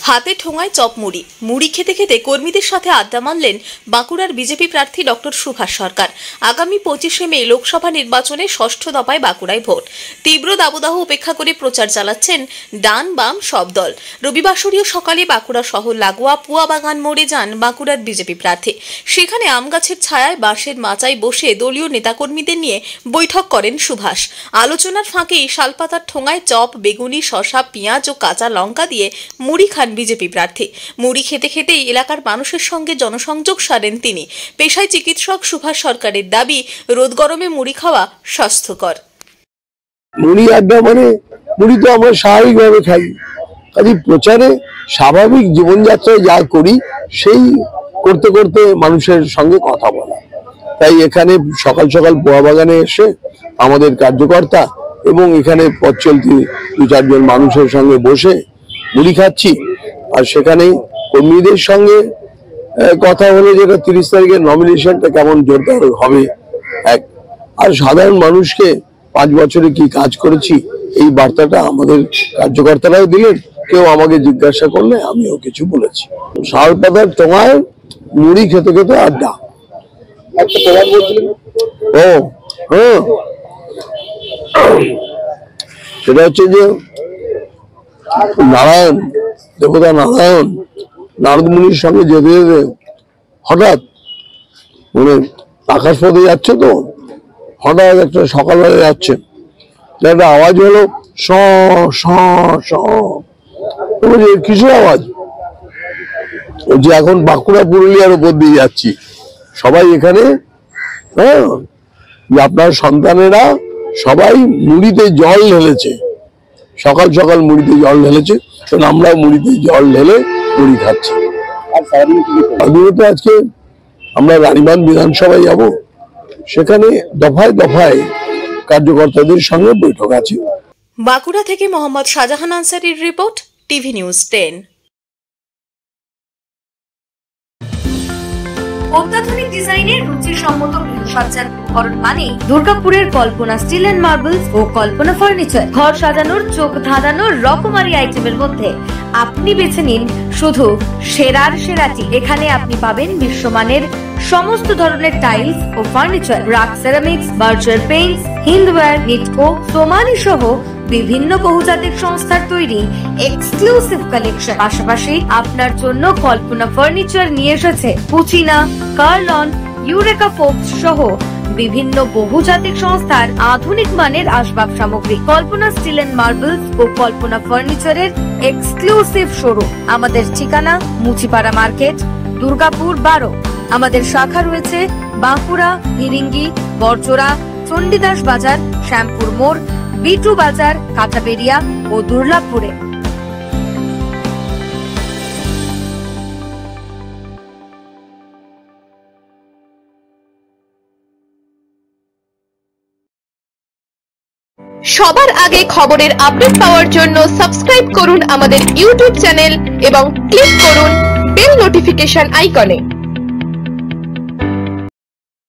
হাতে ঠোঙায় চপ মুড়ি মুড়ি খেতে খেতে কর্মীদের সাথে আড্ডা মারলেন বাঁকুড়ার বিজেপি প্রার্থী ডক্টর সুভাষ সরকার। আগামী 25শে মে লোকসভা নির্বাচনে ষষ্ঠ দফায় বাঁকুড়ায় ভোট। তীব্র দাবদাহ উপেক্ষা করে প্রচার চালাচ্ছেন ডান বাম সব দল। রবিবাসরীয় সকালে বাঁকুড়া শহর লাগোয়া পুয়া বাগান মোড়ে যান বাঁকুড়ার বিজেপি প্রার্থী। সেখানে আম গাছের ছায়ায় বাঁশের মাচায় বসে দলীয় নেতাকর্মীদের নিয়ে বৈঠক করেন সুভাষ। আলোচনার ফাঁকেই শালপাতার ঠোঙায় চপ, বেগুনি, শসা, পেঁয়াজ ও কাঁচা লঙ্কা দিয়ে মুড়ি খান বিজেপি প্রার্থী। মুড়ি খেতে খেতেই এলাকার মানুষের সঙ্গে জনসংযোগ সারেন তিনি। পেশায় চিকিৎসক সুভাষ সরকারের দাবি, রোদ গরমে মুড়ি খাওয়া স্বাস্থ্যকর। মুড়ি আড্ডা মানে মুড়ি তো আমরা স্বাভাবিকভাবে খাই, কাজে প্রচারে স্বাভাবিক জীবনযাত্রায় যা করি সেই করতে করতে মানুষের সঙ্গে কথা বলা। তাই এখানে সকাল সকাল পোয়া বাগানে এসে আমাদের কার্যকর্তা এবং এখানে পথ চলতি 2-4 জন মানুষের সঙ্গে বসে মুড়ি খাচ্ছি। আর সেখানে কর্মীদের সঙ্গে কথা হলো যেটা 30 তারিখের নমিনেশনটা কেমন জোরদার হবে এক, আর সাধারণ মানুষকে 5 বছরে কি কাজ করেছি এই বার্তাটা আমাদের কার্যকর্তারাও দিলেন। কেউ আমাকে জিজ্ঞাসা করলে আমিও কিছু বলেছি। শালপাতার টোঙায় মুড়ি খেতে খেতে আড্ডা। একটা প্রধান বলছিলেন, ও হ্যাঁ, সেটা হচ্ছে যে নারায়ণ দেবতা নারায়ণ নারদ মুনির সঙ্গে যেতে যেতে হঠাৎ মানে আকাশ পথে যাচ্ছে, তো হঠাৎ একটা সকালবেলা যাচ্ছে, একটা আওয়াজ হলো স স স, কিছু আওয়াজ যে এখন বাঁকুড়া পুরুলিয়ার উপর দিয়ে যাচ্ছি সবাই এখানে, হ্যাঁ, আপনার সন্তানেরা সবাই মুড়িতে জল ঢেলেছে, সকাল সকাল মুড়িতে জল ঢেলেছে, তো আমরাও মুড়িতে জল ঢেলে মুড়ি খাচ্ছি। আজকে আমরা রানীবাঁধ বিধানসভায় যাব, সেখানে দফায় দফায় কার্যকর্তাদের সঙ্গে বৈঠক আছে। বাঁকুড়া থেকে মোহাম্মদ শাহজাহান আনসারির রিপোর্ট, টিভি নিউজ 10। অত্যাধুনিক ডিজাইনের রুচিসম্মত গৃহসজ্জার উপকরণ মানে দুর্গাপুরের কল্পনা স্টিল এন্ড মার্বেলস ও কল্পনা ফার্নিচার। ঘর সাজানোর, চোখ ধাঁধানোর রকমারি আইটেমের মধ্যে আপনি বেছে নিন শুধু সেরার সেরাটি। এখানে আপনি পাবেন বিশ্বমানের সমস্ত ধরনের টাইলস ও furniture, RAK ceramics, Berger Paints, Hindware, Nitco, Somany সহ বিভিন্ন বহুজাতিক সংস্থার তৈরি এক্সক্লুসিভ কালেকশন। পাশাপাশি আপনার জন্য কল্পনা ফার্নিচার নিয়ে এসেছে পুচিনা, কার্লন, ইউরেকা ফোর্বস সহ বিভিন্ন বহুজাতিক সংস্থার আধুনিক মানের আসবাব সামগ্রী। কল্পনা স্টিল এন্ড মার্বেলস ও কল্পনা ফার্নিচারের এক্সক্লুসিভ শোরুম। আমাদের ঠিকানা মুচিপাড়া মার্কেট, দুর্গাপুর 12। আমাদের শাখা রয়েছে বাঁকুড়া, ফিরিঙ্গি, বরজোড়া, চণ্ডীদাস বাজার, শ্যামপুর মোড়, বিটু বাজার, কাঁটাবেড়িয়া ও দুর্লাভপুরে। সবার আগে খবরের আপডেট পাওয়ার জন্য সাবস্ক্রাইব করুন আমাদের ইউটিউব চ্যানেল এবং ক্লিক করুন বেল নোটিফিকেশন আইকনে।